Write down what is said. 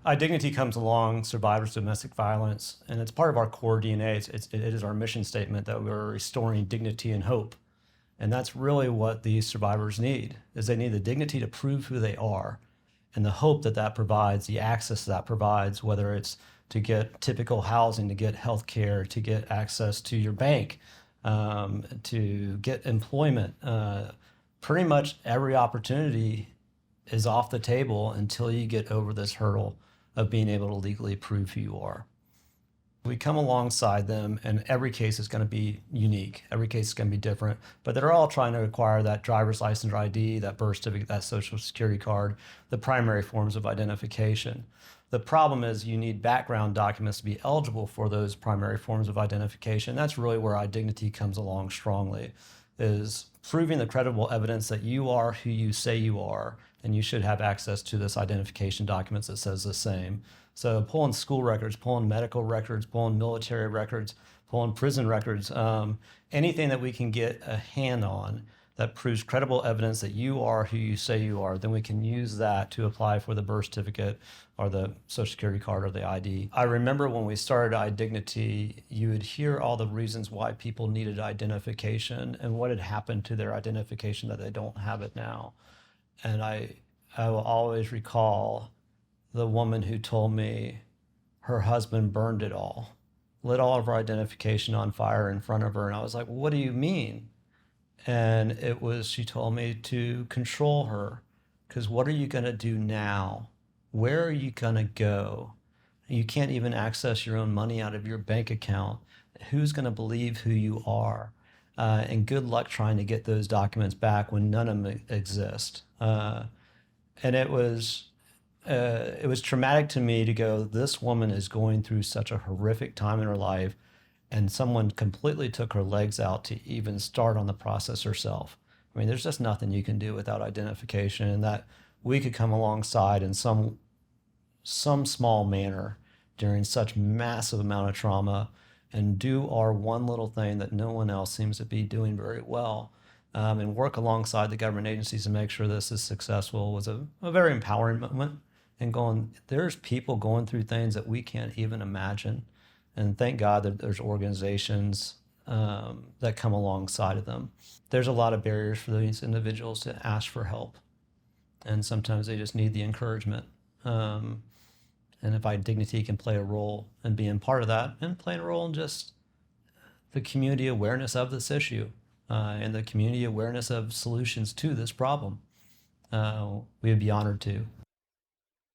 IDignity comes along, survivors of domestic violence, and it's part of our core DNA. It is our mission statement that we're restoring dignity and hope. And that's really what these survivors need, is they need the dignity to prove who they are and the hope that that provides, the access that provides, whether it's to get typical housing, to get health care, to get access to your bank, to get employment. Pretty much every opportunity is off the table until you get over this hurdle of being able to legally prove who you are. We come alongside them, and every case is going to be unique. Every case is going to be different, but they're all trying to acquire that driver's license or ID, that birth certificate, that social security card, the primary forms of identification. The problem is you need background documents to be eligible for those primary forms of identification. That's really where IDignity comes along strongly, is proving the credible evidence that you are who you say you are, and you should have access to this identification documents that says the same. So pulling school records, pulling medical records, pulling military records, pulling prison records, anything that we can get a hand on that proves credible evidence that you are who you say you are, then we can use that to apply for the birth certificate or the social security card or the ID. I remember when we started IDignity, you would hear all the reasons why people needed identification and what had happened to their identification that they don't have it now. And I will always recall the woman who told me her husband burned it all, lit all of her identification on fire in front of her. And I was like, what do you mean? And it was, she told me to control her, because what are you going to do now? Where are you going to go? You can't even access your own money out of your bank account. Who's going to believe who you are? And good luck trying to get those documents back when none of them exist. And it was traumatic to me to go, this woman is going through such a horrific time in her life, and someone completely took her legs out to even start on the process herself. I mean, there's just nothing you can do without identification, and that we could come alongside in some small manner during such massive amount of trauma and do our one little thing that no one else seems to be doing very well, and work alongside the government agencies to make sure this is successful was a very empowering moment. And going, there's people going through things that we can't even imagine. And thank God that there's organizations that come alongside of them. There's a lot of barriers for these individuals to ask for help. And sometimes they just need the encouragement. And if IDignity can play a role in being part of that, and playing a role in just the community awareness of this issue, and the community awareness of solutions to this problem, we would be honored to.